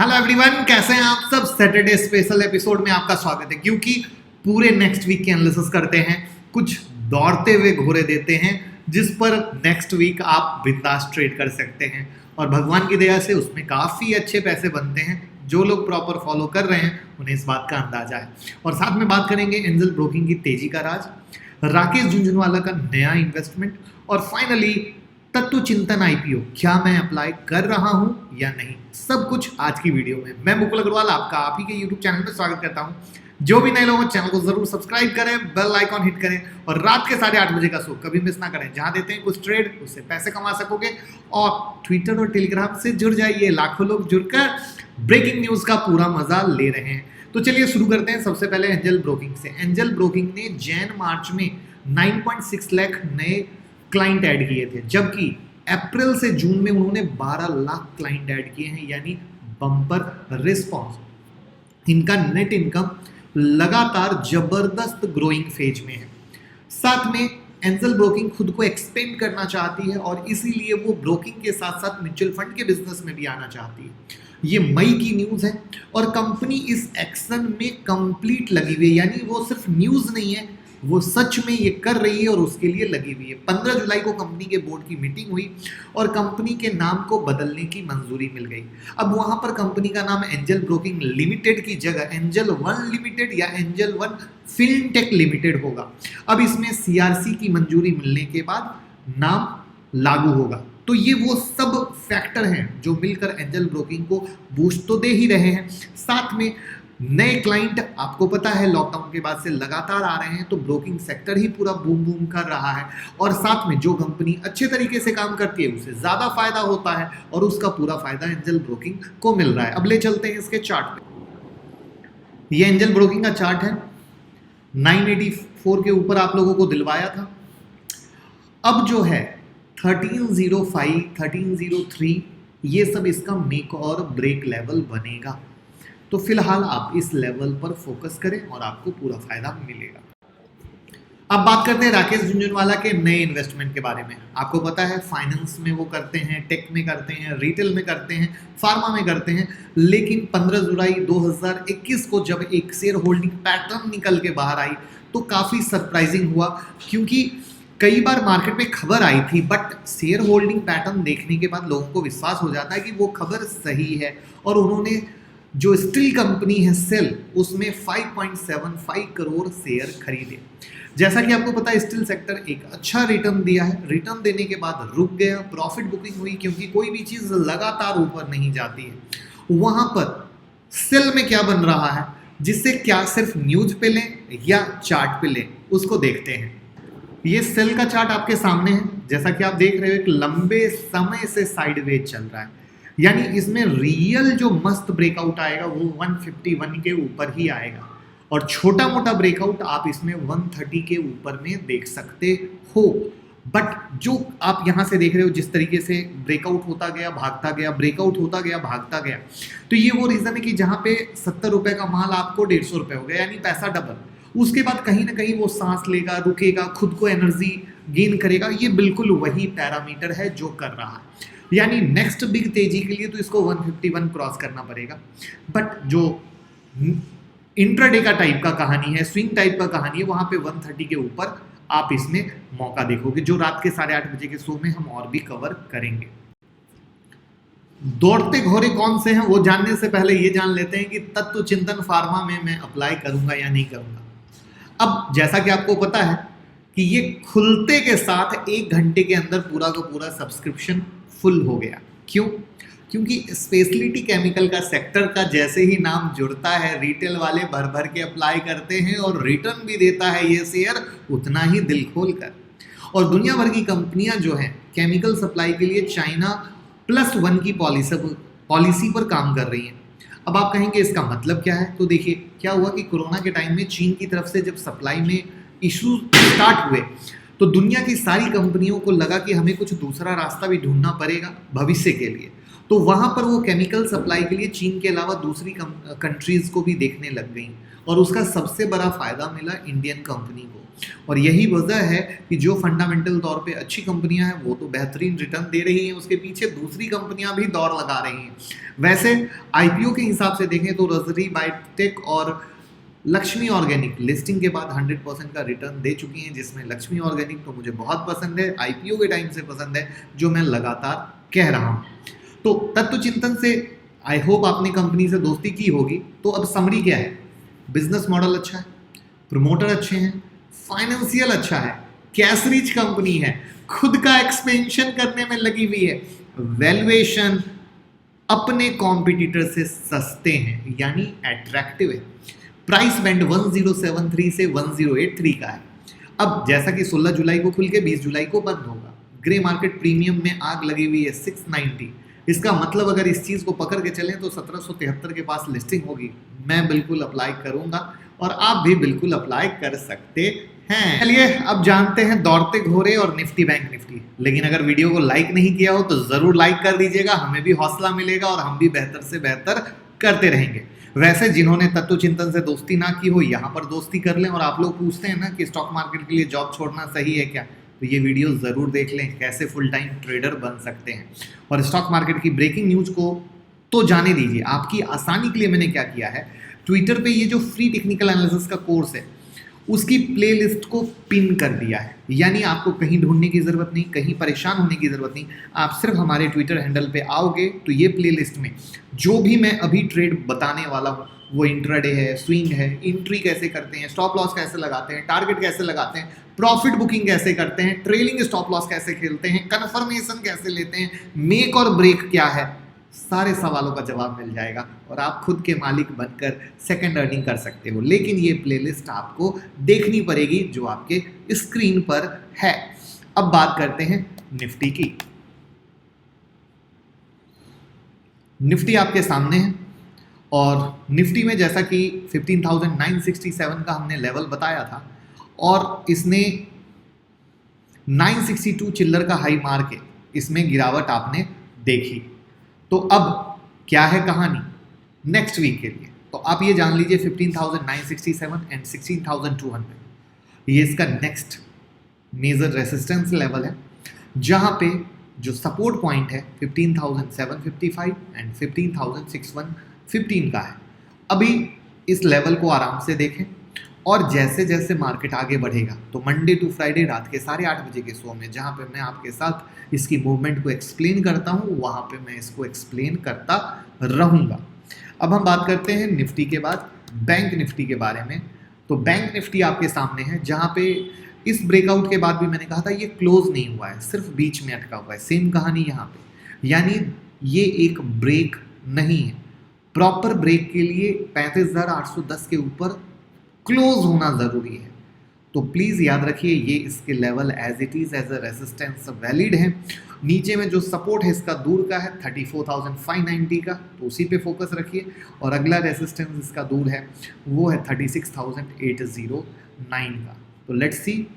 Hello everyone, कैसे हैं आप सब। सैटरडे स्पेशल एपिसोड में आपका स्वागत है, क्योंकि पूरे नेक्स्ट वीक के एनालिसिस करते हैं, कुछ दौड़ते हुए घोड़े देते हैं जिस पर नेक्स्ट वीक आप बिंदास ट्रेड कर सकते हैं और भगवान की दया से उसमें काफ़ी अच्छे पैसे बनते हैं। जो लोग प्रॉपर फॉलो कर रहे हैं उन्हें इस बात का अंदाजा है। और साथ में बात करेंगे एंजल ब्रोकिंग की तेजी का राज, राकेश झुंझुनवाला का नया इन्वेस्टमेंट और फाइनली तत्व चिंतन आईपीओ क्या मैं अप्लाई कर रहा हूं या नहीं, सब कुछ आज की वीडियो में। मैं मुकुल अग्रवाल आपका आप ही के यूट्यूब चैनल पर स्वागत करता हूं। जो भी नए लोग हैं चैनल को जरूर सब्सक्राइब करें, बेल आइकॉन हिट करें और रात के 8:30 बजे का शो कभी मिस ना करें, जहां देते हैं कुछ ट्रेड, उससे पैसे कमा सकोगे। और ट्विटर और टेलीग्राम से जुड़ जाइए, लाखों लोग जुड़कर ब्रेकिंग न्यूज का पूरा मजा ले रहे हैं। तो चलिए शुरू करते हैं सबसे पहले एंजल ब्रोकिंग से। एंजल ब्रोकिंग ने जैन मार्च में 9.6 लाख नए क्लाइंट ऐड किए थे, जबकि अप्रैल से जून में उन्होंने 12 लाख क्लाइंट ऐड किए हैं, यानी बम्पर रिस्पॉन्स। इनका नेट इनकम लगातार जबरदस्त ग्रोइंग फेज में है। साथ में एंजल ब्रोकिंग खुद को एक्सपेंड करना चाहती है और इसीलिए वो ब्रोकिंग के साथ साथ म्यूचुअल फंड के बिजनेस में भी आना चाहती है। ये मई की न्यूज़ है और कंपनी इस एक्शन में कंप्लीट लगी हुई है, यानी वो सिर्फ न्यूज़ नहीं है, वो सच में ये कर रही है और उसके लिए लगी हुई है। 15 जुलाई को कंपनी के बोर्ड की मीटिंग हुई और कंपनी के नाम को बदलने की मंजूरी मिल गई। अब वहां पर कंपनी का नाम एंजल ब्रोकिंग लिमिटेड की जगह एंजल वन लिमिटेड या एंजल वन फिनटेक लिमिटेड होगा। अब इसमें सीआरसी की मंजूरी मिलने के बाद नाम लागू होगा। तो ये वो सब फैक्टर हैं जो मिलकर एंजल ब्रोकिंग को बूस्ट तो दे ही रहे हैं। साथ में नए क्लाइंट आपको पता है लॉकडाउन के बाद से लगातार आ रहे हैं, तो ब्रोकिंग सेक्टर ही पूरा बूम बूम कर रहा है। और साथ में जो कंपनी अच्छे तरीके से काम करती है उसे ज़्यादा फायदा होता है और उसका पूरा फायदा एंजल ब्रोकिंग को मिल रहा है। अब ले चलते हैं इसके चार्ट पे। ये एंजल ब्रोकिंग का चार्ट है। 984 के ऊपर आप लोगों को दिलवाया था। अब जो है 1305, 1303 ये सब इसका मेक और ब्रेक लेवल बनेगा। तो फिलहाल आप इस लेवल पर फोकस करें और आपको पूरा फायदा मिलेगा। अब बात करते हैं राकेश झुंझुनवाला के नए इन्वेस्टमेंट के बारे में। आपको पता है फाइनेंस में वो करते हैं, टेक में करते हैं, रिटेल में करते हैं, फार्मा में करते हैं। लेकिन 15 जुलाई 2021 को जब एक शेयर होल्डिंग पैटर्न निकल के बाहर आई तो काफ़ी सरप्राइजिंग हुआ, क्योंकि कई बार मार्केट में खबर आई थी बट शेयर होल्डिंग पैटर्न देखने के बाद लोगों को विश्वास हो जाता है कि वो खबर सही है। और उन्होंने जो स्टील कंपनी है सेल, उसमें 5.75 करोड़ शेयर खरीदे। जैसा कि आपको पता है स्टील सेक्टर एक अच्छा रिटर्न दिया है, रिटर्न देने के बाद रुक गया, प्रॉफिट बुकिंग हुई, क्योंकि कोई भी चीज़ लगातार ऊपर नहीं जाती है। वहाँ पर सेल में क्या बन रहा है, जिससे क्या सिर्फ न्यूज पे लें या चार्ट पे लें, उसको देखते हैं। ये सेल का चार्ट आपके सामने है, जैसा कि आप देख रहे हो एक लंबे समय से साइडवेज चल रहा है, यानी इसमें रियल जो मस्त ब्रेकआउट आएगा वो 151 के ऊपर ही आएगा और छोटा मोटा ब्रेकआउट आप इसमें 130 के ऊपर में देख सकते हो। बट जो आप यहाँ से देख रहे हो जिस तरीके से ब्रेकआउट होता गया भागता गया, ब्रेकआउट होता गया भागता गया, तो ये वो रीज़न है कि जहाँ पे 70 रुपये का माल आपको 150 रुपये हो गया, यानी पैसा डबल। उसके बाद कहीं ना कहीं वो सांस लेगा, रुकेगा, खुद को एनर्जी गेन करेगा। ये बिल्कुल वही पैरामीटर है जो कर रहा है, यानी नेक्स्ट बिग तेजी के लिए तो इसको 151 क्रॉस करना पड़ेगा। बट जो इंट्राडे का टाइप का कहानी है, स्विंग टाइप का कहानी है, वहां पे 130 के ऊपर आप इसमें मौका देखोगे, जो रात के 8:30 बजे के शो में हम और भी कवर करेंगे। दौड़ते घोड़े कौन से हैं वो जानने से पहले ये जान लेते हैं कि तत्व चिंतन फार्मा में मैं अप्लाई करूंगा या नहीं करूंगा। अब जैसा कि आपको पता है कि ये खुलते के साथ 1 घंटे के अंदर पूरा का पूरा सब्सक्रिप्शन फुल हो गया। क्यों? क्योंकि स्पेशलिटी केमिकल का सेक्टर का जैसे ही नाम जुड़ता है, रिटेल वाले भर भर के अप्लाई करते हैं और रिटर्न भी देता है ये शेयर उतना ही दिल खोल कर। और दुनिया भर की कंपनियां जो हैं केमिकल सप्लाई के लिए चाइना +1 की पॉलिसी पर काम कर रही हैं। अब आप कहेंगे इसका मतलब क्या है? तो देखिए क्या हुआ कि कोरोना के टाइम में चीन की तरफ से जब सप्लाई में इशू स्टार्ट हुए तो दुनिया की सारी कंपनियों को लगा कि हमें कुछ दूसरा रास्ता भी ढूंढना पड़ेगा भविष्य के लिए। तो वहाँ पर वो केमिकल सप्लाई के लिए चीन के अलावा दूसरी कंट्रीज को भी देखने लग गई और उसका सबसे बड़ा फायदा मिला इंडियन कंपनी को। और यही वजह है कि जो फंडामेंटल तौर पे अच्छी कंपनियां हैं वो तो बेहतरीन रिटर्न दे रही हैं, उसके पीछे दूसरी कंपनियां भी दौड़ लगा रही हैं। वैसे आईपीओ के हिसाब से देखें तो रजरी बायोटेक और लक्ष्मी ऑर्गेनिक लिस्टिंग के बाद 100% का रिटर्न दे चुकी हैं, जिसमें लक्ष्मी ऑर्गेनिक तो मुझे बहुत पसंद है, आईपीओ के टाइम से पसंद है, जो मैं लगातार कह रहा हूँ। तो तत्व चिंतन से आई होप आपने कंपनी से दोस्ती की होगी। तो अब समरी क्या है? बिजनेस मॉडल अच्छा है, प्रमोटर अच्छे हैं, फाइनेंशियल अच्छा है, कैश रिच कंपनी है, खुद का एक्सपेंशन करने में लगी हुई है, वैल्यूएशन अपने कॉम्पिटिटर से सस्ते हैं यानी अट्रैक्टिव है, प्राइस बैंड 1073 से 1083 का है। अब जैसा कि 16 जुलाई को खुल के 20 जुलाई को बंद होगा, ग्रे मार्केट प्रीमियम में आग लगी हुई है 690। इसका मतलब अगर इस चीज़ को पकड़ के चलें तो 1773 के पास लिस्टिंग होगी। मैं बिल्कुल अप्लाई करूंगा और आप भी बिल्कुल अप्लाई कर सकते हैं। चलिए अब जानते हैं दौड़ते घोड़े और निफ्टी बैंक निफ्टी। लेकिन अगर वीडियो को लाइक नहीं किया हो तो ज़रूर लाइक कर दीजिएगा, हमें भी हौसला मिलेगा और हम भी बेहतर से बेहतर करते रहेंगे। वैसे जिन्होंने तत्व चिंतन से दोस्ती ना की हो यहाँ पर दोस्ती कर लें। और आप लोग पूछते हैं ना कि स्टॉक मार्केट के लिए जॉब छोड़ना सही है क्या, तो ये वीडियो ज़रूर देख लें, कैसे फुल टाइम ट्रेडर बन सकते हैं। और स्टॉक मार्केट की ब्रेकिंग न्यूज़ को तो जाने दीजिए। आपकी आसानी के लिए मैंने क्या किया है, ट्विटर पे ये जो फ्री टेक्निकल एनालिसिस का कोर्स है उसकी प्लेलिस्ट को पिन कर दिया है, यानी आपको कहीं ढूंढने की ज़रूरत नहीं, कहीं परेशान होने की ज़रूरत नहीं। आप सिर्फ हमारे ट्विटर हैंडल पे आओगे तो ये प्लेलिस्ट में जो भी मैं अभी ट्रेड बताने वाला हूँ, वो इंट्राडे है, स्विंग है, एंट्री कैसे करते हैं, स्टॉप लॉस कैसे लगाते हैं, टारगेट कैसे लगाते हैं, प्रॉफिट बुकिंग कैसे करते हैं, ट्रेलिंग स्टॉप लॉस कैसे खेलते हैं, कन्फर्मेशन कैसे लेते हैं, मेक और ब्रेक क्या है, सारे सवालों का जवाब मिल जाएगा और आप खुद के मालिक बनकर सेकंड अर्निंग कर सकते हो। लेकिन ये प्लेलिस्ट आपको देखनी पड़ेगी जो आपके स्क्रीन पर है। अब बात करते हैं निफ्टी की। निफ्टी आपके सामने है और निफ्टी में जैसा कि 15,967 का हमने लेवल बताया था और इसने 962 चिल्लर का हाई मार के इसमें गिरावट आपने देखी। तो अब क्या है कहानी नेक्स्ट वीक के लिए, तो आप ये जान लीजिए 15,967 एंड 16,200 ये इसका नेक्स्ट मेजर रेसिस्टेंस लेवल है, जहां पे जो सपोर्ट पॉइंट है 15,755 एंड 15,615 का है। अभी इस लेवल को आराम से देखें और जैसे जैसे मार्केट आगे बढ़ेगा तो मंडे टू फ्राइडे रात के 8:30 बजे के शो में, जहाँ पे मैं आपके साथ इसकी मूवमेंट को एक्सप्लेन करता हूँ, वहाँ पे मैं इसको एक्सप्लेन करता रहूँगा। अब हम बात करते हैं निफ्टी के बाद बैंक निफ्टी के बारे में। तो बैंक निफ्टी आपके सामने है, जहाँ पे इस ब्रेकआउट के बाद भी मैंने कहा था ये क्लोज नहीं हुआ है, सिर्फ बीच में अटका हुआ है। सेम कहानी यहाँ पे, यानी ये एक ब्रेक नहीं है। प्रॉपर ब्रेक के लिए 35,810 के ऊपर क्लोज होना ज़रूरी है। तो प्लीज़ याद रखिए ये इसके level as it is as a resistance valid है। नीचे में जो सपोर्ट है इसका दूर का है 34,590 का, तो उसी पे फोकस रखिए। और अगला रेजिस्टेंस इसका दूर है वो है 36,809 का। तो लेट्स सी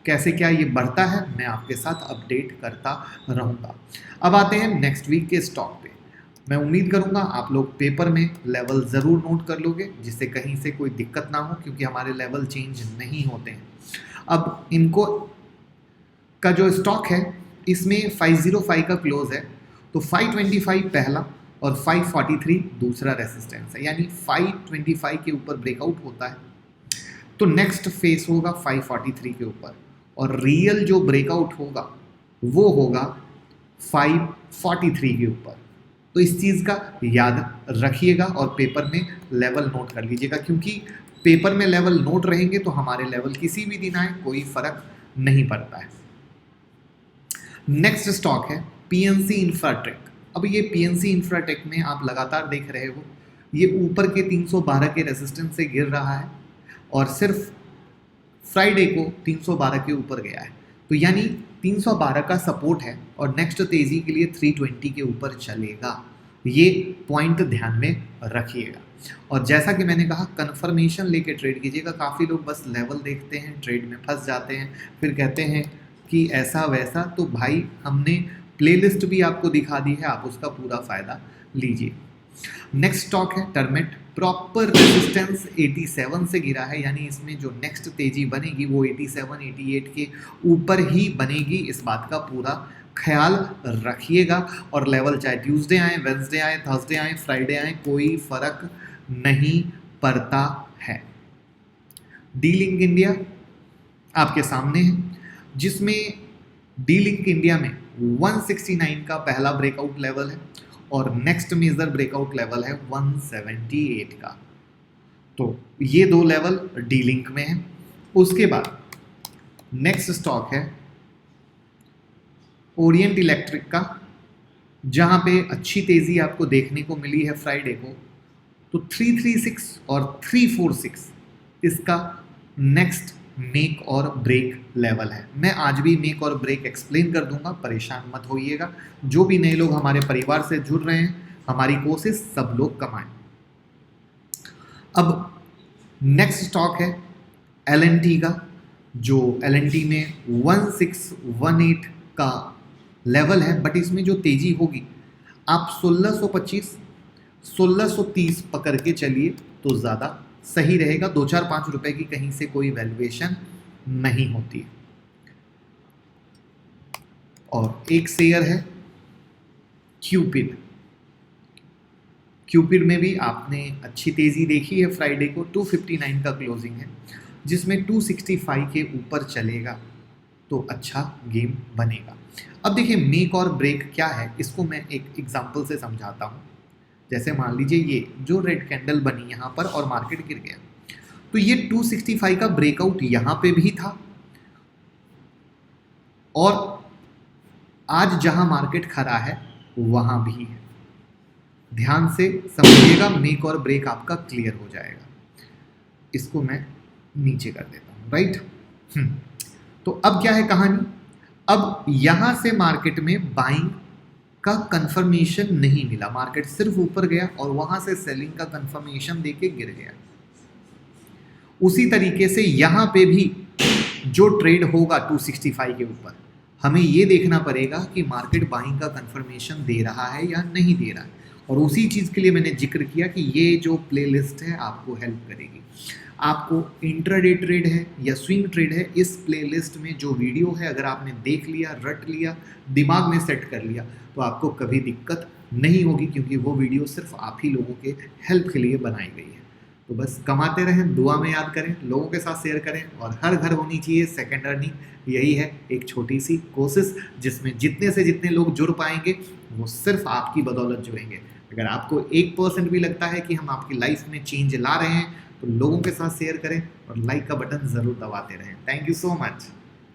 कैसे क्या ये बढ़ता है, मैं आपके साथ अपडेट करता रहूँगा। अब आते हैं नेक्स्ट वीक के स्टॉक पे। मैं उम्मीद करूंगा आप लोग पेपर में लेवल ज़रूर नोट कर लोगे, जिससे कहीं से कोई दिक्कत ना हो, क्योंकि हमारे लेवल चेंज नहीं होते हैं। अब इनको का जो स्टॉक है इसमें 505 का क्लोज है, तो 525 पहला और 543 दूसरा रेसिस्टेंस है, यानी 525 के ऊपर ब्रेकआउट होता है तो नेक्स्ट फेस होगा 543 के ऊपर, और रियल जो ब्रेकआउट होगा वो होगा 543 के ऊपर। तो इस चीज़ का याद रखिएगा और पेपर में लेवल नोट कर लीजिएगा, क्योंकि पेपर में लेवल नोट रहेंगे तो हमारे लेवल किसी भी दिन आए कोई फर्क नहीं पड़ता है। नेक्स्ट स्टॉक है पीएनसी इंफ्राटेक। अब ये पीएनसी इंफ्राटेक में आप लगातार देख रहे हो ये ऊपर के 312 के रेजिस्टेंस से गिर रहा है और सिर्फ फ्राइडे को 312 के ऊपर गया है, तो यानी 312 का सपोर्ट है और नेक्स्ट तेज़ी के लिए 320 के ऊपर चलेगा। ये पॉइंट ध्यान में रखिएगा। और जैसा कि मैंने कहा कन्फर्मेशन लेके ट्रेड कीजिएगा। काफ़ी लोग बस लेवल देखते हैं, ट्रेड में फंस जाते हैं, फिर कहते हैं कि ऐसा वैसा। तो भाई हमने प्लेलिस्ट भी आपको दिखा दी है, आप उसका पूरा फायदा लीजिए। नेक्स्ट स्टॉक है टर्मेट, प्रॉपर रेजिस्टेंस 87 से गिरा है, यानी इसमें जो नेक्स्ट तेजी बनेगी वो 87 88 के ऊपर ही बनेगी, इस बात का पूरा ख्याल रखिएगा। और लेवल चाहे ट्यूसडे आए, वेंसडे आए, थर्सडे आए, फ्राइडे आए, कोई फर्क नहीं पड़ता है। डी लिंक इंडिया आपके सामने है, जिसमें डी लिंक इंडिया में 169 का पहला ब्रेकआउट लेवल है और नेक्स्ट मेजर ब्रेकआउट लेवल है 178 का। तो ये दो लेवल डी लिंक में है। उसके बाद नेक्स्ट स्टॉक है ओरिएंट इलेक्ट्रिक का, जहां पे अच्छी तेजी आपको देखने को मिली है फ्राइडे को। तो 336 और 346 इसका नेक्स्ट मेक और ब्रेक लेवल है। मैं आज भी मेक और ब्रेक एक्सप्लेन कर दूंगा, परेशान मत होइएगा। जो भी नए लोग हमारे परिवार से जुड़ रहे हैं, हमारी कोशिश सब लोग कमाएं। अब नेक्स्ट स्टॉक है LNT का, जो LNT में 1618 का लेवल है, बट इसमें जो तेजी होगी आप 1625 1630 पकड़ के चलिए तो ज़्यादा सही रहेगा। 2-4-5 रुपए की कहीं से कोई वैल्यूएशन नहीं होती है। और एक शेयर है क्यूपिड। क्यूपिड में भी आपने अच्छी तेजी देखी है फ्राइडे को, 259 का क्लोजिंग है, जिसमें 265 के ऊपर चलेगा तो अच्छा गेम बनेगा। अब देखिए मेक और ब्रेक क्या है, इसको मैं एक एग्जांपल से समझाता हूँ। जैसे मान लीजिए ये जो रेड कैंडल बनी यहाँ पर और मार्केट गिर गया, तो ये 265 का ब्रेकआउट यहाँ पे भी था और आज जहाँ मार्केट खड़ा है वहाँ भी है। ध्यान से समझिएगा, मेक और ब्रेक आपका क्लियर हो जाएगा। इसको मैं नीचे कर देता हूँ, राइट। तो अब क्या है कहानी, अब यहां से मार्केट में बाइंग का कंफर्मेशन नहीं मिला, मार्केट सिर्फ ऊपर गया और वहां से सेलिंग का कंफर्मेशन देके गिर गया। उसी तरीके से यहां पे भी जो ट्रेड होगा 265 के ऊपर, हमें ये देखना पड़ेगा कि मार्केट बाइंग का कंफर्मेशन दे रहा है या नहीं दे रहा है। और उसी चीज़ के लिए मैंने जिक्र किया कि ये जो प्लेलिस्ट है आपको हेल्प करेगी। आपको इंट्राडे ट्रेड है या स्विंग ट्रेड है, इस प्लेलिस्ट में जो वीडियो है अगर आपने देख लिया, रट लिया, दिमाग में सेट कर लिया, तो आपको कभी दिक्कत नहीं होगी, क्योंकि वो वीडियो सिर्फ आप ही लोगों के हेल्प के लिए बनाई गई है। तो बस कमाते रहें, दुआ में याद करें, लोगों के साथ शेयर करें, और हर घर होनी चाहिए सेकेंड अर्निंग। यही है एक छोटी सी कोशिश, जिसमें जितने से जितने लोग जुड़ पाएंगे वो सिर्फ आपकी बदौलत जुड़ेंगे। अगर आपको 1% भी लगता है कि हम आपकी लाइफ में चेंज ला रहे हैं, तो लोगों के साथ शेयर करें और लाइक का बटन ज़रूर दबाते रहें। Thank you so much.